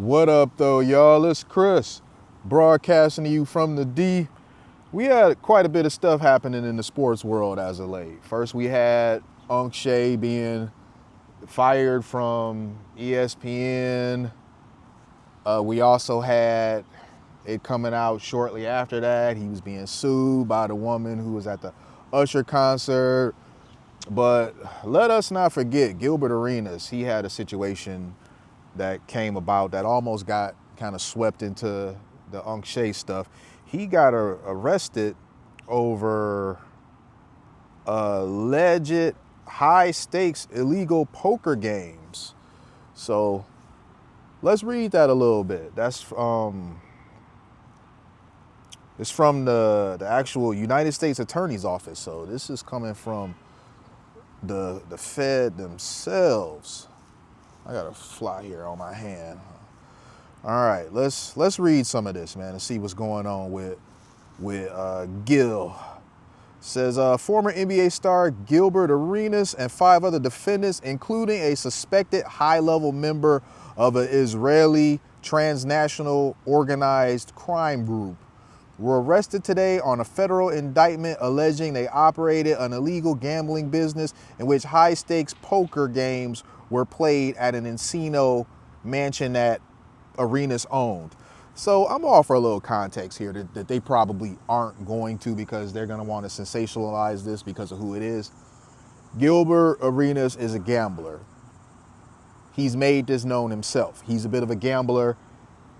What up, though, y'all? It's Chris, broadcasting to you from the D. We had quite a bit of stuff happening in the sports world as of late. First, we had Unc Shea being fired from ESPN. We also had it coming out shortly after that. He was being sued by the woman who was at the Usher concert. But let us not forget Gilbert Arenas. He had a situation that came about that almost got kind of swept into the Unc Shea stuff. He got arrested over alleged high stakes illegal poker games. So let's read that a little bit. It's from the actual United States Attorney's Office. So this is coming from the Fed themselves. I got a fly here on my hand. All right, let's read some of this, man, and see what's going on with Gil. Says former NBA star Gilbert Arenas and 5 other defendants, including a suspected high-level member of an Israeli transnational organized crime group, were arrested today on a federal indictment alleging they operated an illegal gambling business in which high-stakes poker games were played at an Encino mansion that Arenas owned. So I'm all for a little context here that they probably aren't going to, because they're going to want to sensationalize this because of who it is. Gilbert Arenas is a gambler. He's made this known himself. He's a bit of a gambler.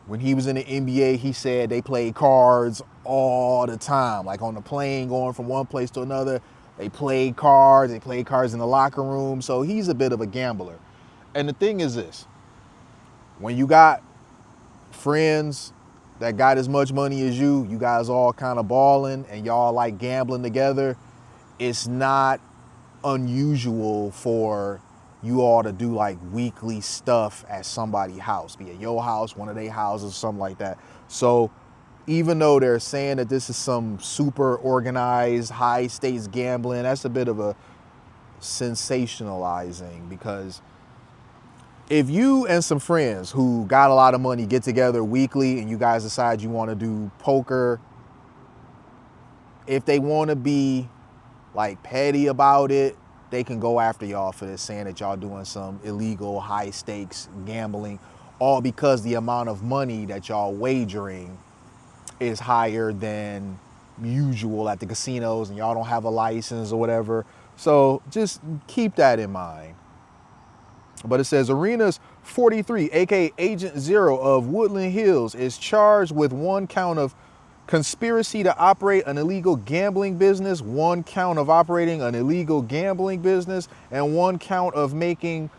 When he was in the NBA, he said they played cards all the time. Like on the plane going from one place to another, they played cards. They played cards in the locker room. So he's a bit of a gambler. And the thing is this. When you got friends that got as much money as you guys all kind of balling and y'all like gambling together, it's not unusual for you all to do like weekly stuff at somebody's house, be it your house, one of their houses, something like that. So even though they're saying that this is some super organized high stakes gambling, that's a bit of a sensationalizing, because if you and some friends who got a lot of money get together weekly and you guys decide you want to do poker, if they want to be like petty about it, they can go after y'all for this, saying that y'all doing some illegal high stakes gambling, all because the amount of money that y'all wagering is higher than usual at the casinos and y'all don't have a license or whatever. So just keep that in mind. But it says Arenas 43, aka Agent Zero of Woodland Hills, is charged with 1 count of conspiracy to operate an illegal gambling business, 1 count of operating an illegal gambling business, and 1 count of making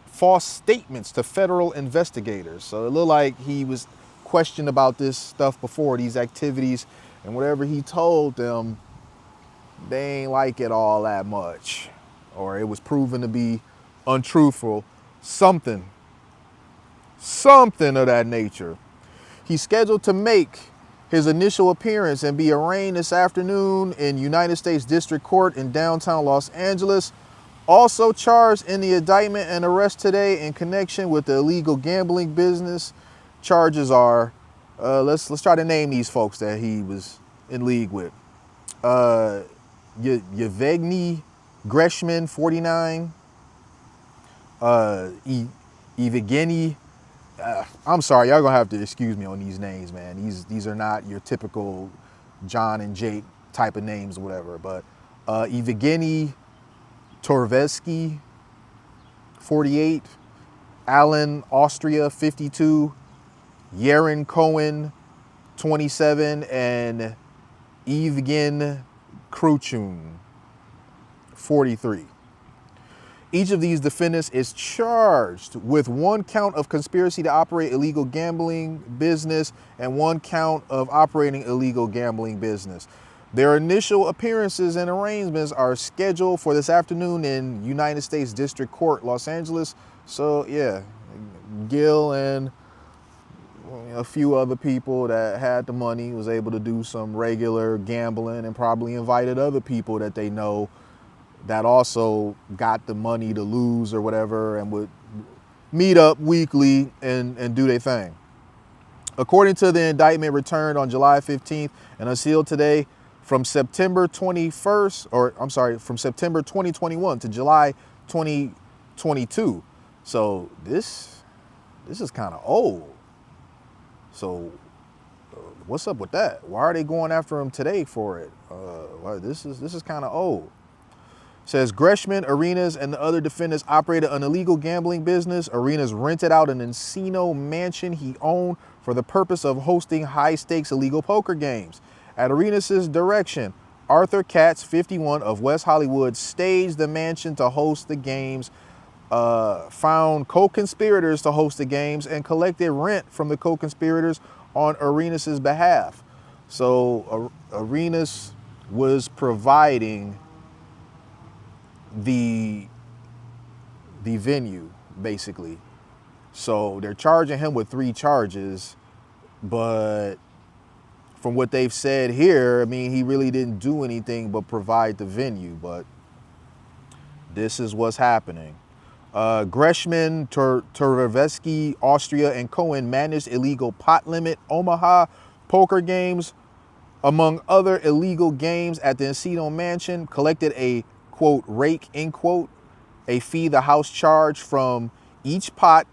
false statements to federal investigators. So it looked like he was questioned about this stuff before, these activities, and whatever he told them, they ain't like it all that much, or it was proven to be untruthful, something of that nature. He's scheduled to make his initial appearance and be arraigned this afternoon in United States District Court in downtown Los Angeles. Also charged in the indictment and arrest today in connection with the illegal gambling business. Charges are, let's try to name these folks that he was in league with. Yevgeny Greshman, 49. Evgeny, I'm sorry, y'all gonna have to excuse me on these names, man. These are not your typical John and Jake type of names or whatever, but Evgeny Torvesky, 48, Alan Austria, 52, Yaron Cohen, 27, and Evgen Kruchun, 43. Each of these defendants is charged with 1 count of conspiracy to operate illegal gambling business and 1 count of operating illegal gambling business. Their initial appearances and arraignments are scheduled for this afternoon in United States District Court, Los Angeles. So yeah, Gil and a few other people that had the money was able to do some regular gambling and probably invited other people that they know that also got the money to lose or whatever and would meet up weekly and do their thing. According to the indictment returned on July 15th and unsealed today, from September 21st, from September 2021 to July 2022. So this is kind of old. So what's up with that? Why are they going after him today for it? This is kind of old. Says Gilbert Arenas and the other defendants operated an illegal gambling business. Arenas rented out an Encino mansion he owned for the purpose of hosting high-stakes illegal poker games. At Arenas' direction, Arthur Katz, 51, of West Hollywood, staged the mansion to host the games, found co-conspirators to host the games, and collected rent from the co-conspirators on Arenas' behalf. So Arenas was providing the venue, basically. So they're charging him with 3 charges, but from what they've said here, I mean, he really didn't do anything but provide the venue, but this is what's happening. Greshman, Terevsky, Austria, and Cohen managed illegal pot limit Omaha poker games, among other illegal games at the Encino Mansion, collected a, quote, rake, end quote, a fee the house charged from each pot,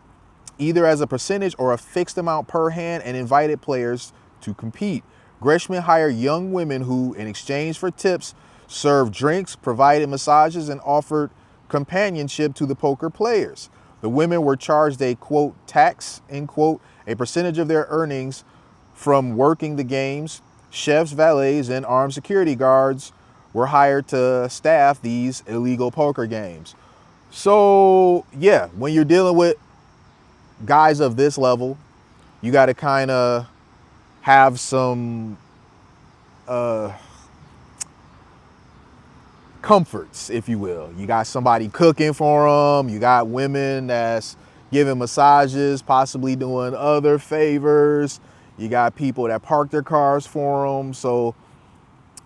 either as a percentage or a fixed amount per hand, and invited players to compete. Greshman hired young women who, in exchange for tips, served drinks, provided massages, and offered companionship to the poker players. The women were charged a, quote, tax, end quote, a percentage of their earnings from working the games. Chefs, valets, and armed security guards were hired to staff these illegal poker games. So, yeah, when you're dealing with guys of this level, you got to kind of have some comforts, if you will. You got somebody cooking for them. You got women that's giving massages, possibly doing other favors. You got people that park their cars for them. So,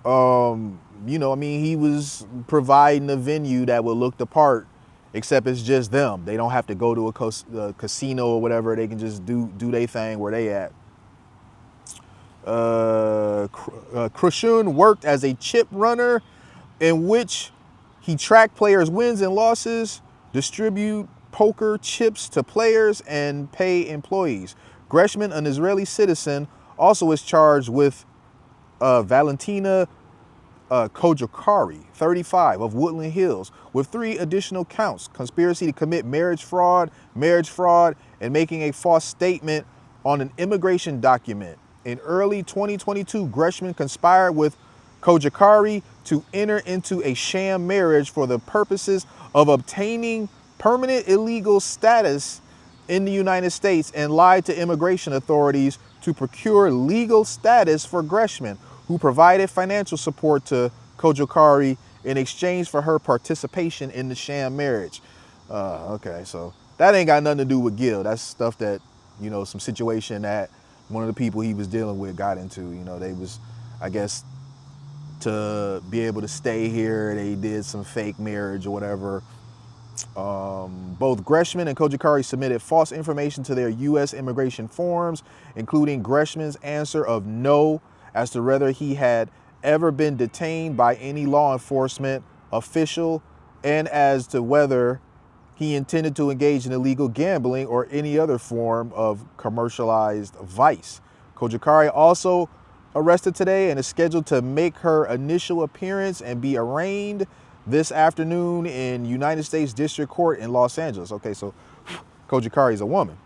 you know, I mean, he was providing a venue that would look the part, except it's just them. They don't have to go to a casino or whatever. They can just do their thing where they at. Krushun worked as a chip runner, in which he tracked players' wins and losses, distribute poker chips to players, and pay employees. Greshman, an Israeli citizen, also is charged with Valentina Kojakari, 35, of Woodland Hills, with 3 additional counts: conspiracy to commit marriage fraud, and making a false statement on an immigration document. In early 2022, Greshman conspired with Kojakari to enter into a sham marriage for the purposes of obtaining permanent illegal status in the United States, and lied to immigration authorities to procure legal status for Greshman, who provided financial support to Kojakari in exchange for her participation in the sham marriage. Okay, so that ain't got nothing to do with Gil. That's stuff that, you know, some situation that one of the people he was dealing with got into. You know, they was, I guess, to be able to stay here, they did some fake marriage or whatever. Both Greshman and Kojakari submitted false information to their U.S. immigration forms, including Greshman's answer of no as to whether he had ever been detained by any law enforcement official, and as to whether he intended to engage in illegal gambling or any other form of commercialized vice. Kojakari also arrested today and is scheduled to make her initial appearance and be arraigned this afternoon in United States District Court in Los Angeles. Okay, so Kojakari is a woman.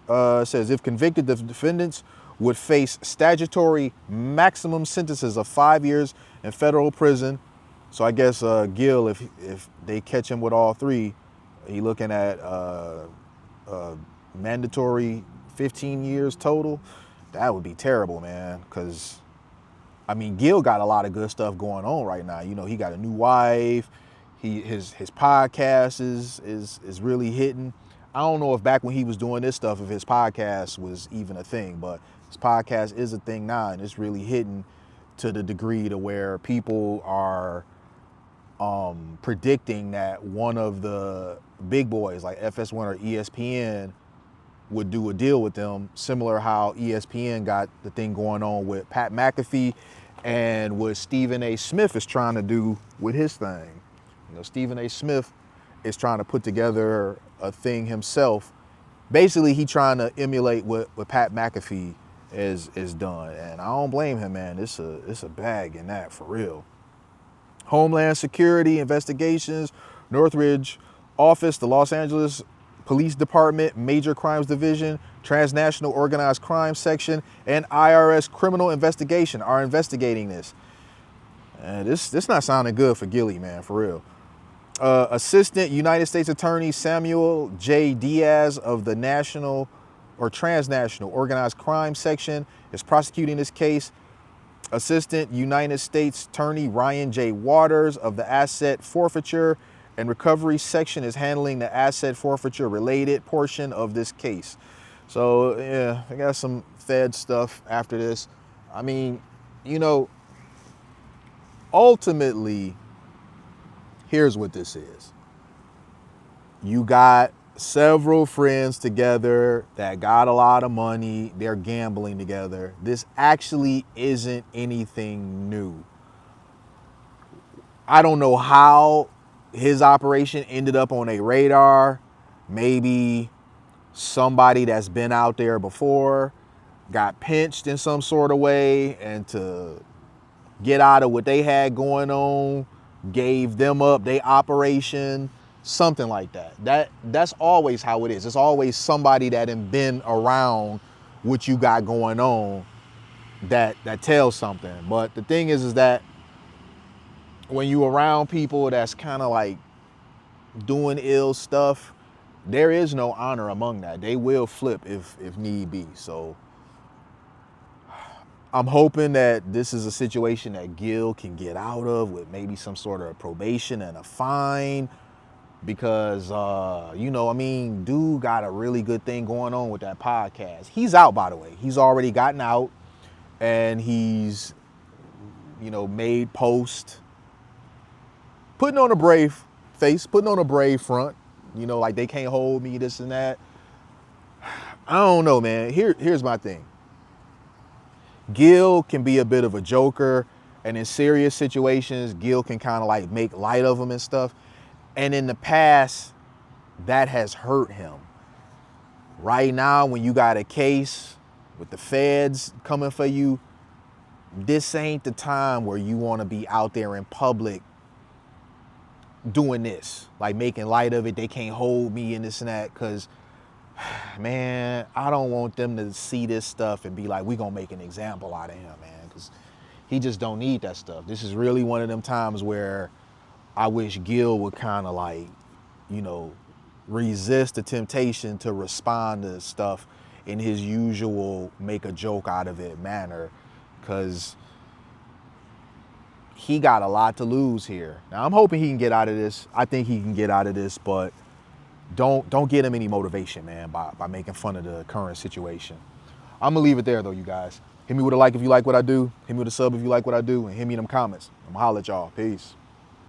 Says if convicted, the defendants would face statutory maximum sentences of 5 years in federal prison. So I guess Gil, if they catch him with all 3, he looking at mandatory 15 years total. That would be terrible, man, because I mean, Gil got a lot of good stuff going on right now. You know, he got a new wife. His podcast is really hitting. I don't know if back when he was doing this stuff, if his podcast was even a thing, but his podcast is a thing now, and it's really hitting to the degree to where people are predicting that one of the big boys like FS1 or ESPN would do a deal with them, similar how ESPN got the thing going on with Pat McAfee and what Stephen A. Smith is trying to do with his thing. You know, Stephen A. Smith is trying to put together a thing himself. Basically, he trying to emulate what Pat McAfee is done, and I don't blame him, man. It's a bag in that, for real. Homeland Security Investigations, Northridge Office, the Los Angeles Police Department, Major Crimes Division, Transnational Organized Crime Section, and IRS Criminal Investigation are investigating this. And this not sounding good for Gilly, man, for real. Assistant United States Attorney Samuel J. Diaz of the National or Transnational Organized Crime Section is prosecuting this case. Assistant United States Attorney Ryan J. Waters of the Asset Forfeiture and Recovery Section is handling the asset forfeiture related portion of this case. So yeah, I got some Fed stuff after this. I mean, you know, ultimately, here's what this is. You got several friends together that got a lot of money. They're gambling together. This actually isn't anything new. I don't know how his operation ended up on a radar. Maybe somebody that's been out there before got pinched in some sort of way, and to get out of what they had going on, gave them up their operation, something like that. That's always how it is. It's always somebody that had been around what you got going on that tells something. But the thing is that when you around people that's kind of like doing ill stuff, there is no honor among that. They will flip if need be. So I'm hoping that this is a situation that Gil can get out of with maybe some sort of probation and a fine, because you know, I mean, dude got a really good thing going on with that podcast. He's out, by the way. He's already gotten out, and he's, you know, made posts putting on a brave face, putting on a brave front, you know, like they can't hold me, this and that. I don't know, man. Here's my thing. Gil can be a bit of a joker, and in serious situations, Gil can kind of like make light of him and stuff. And in the past, that has hurt him. Right now, when you got a case with the feds coming for you, this ain't the time where you want to be out there in public doing this, like making light of it. They can't hold me and this and that, because man, I don't want them to see this stuff and be like, we gonna make an example out of him, man, because he just don't need that stuff. This is really one of them times where I wish Gil would kind of like, you know, resist the temptation to respond to stuff in his usual make a joke out of it manner, because he got a lot to lose here. Now, I'm hoping he can get out of this. I think he can get out of this, but don't get him any motivation, man, by making fun of the current situation. I'm gonna leave it there, though, you guys. Hit me with a like if you like what I do. Hit me with a sub if you like what I do. And hit me in them comments. I'm gonna holler at y'all. Peace.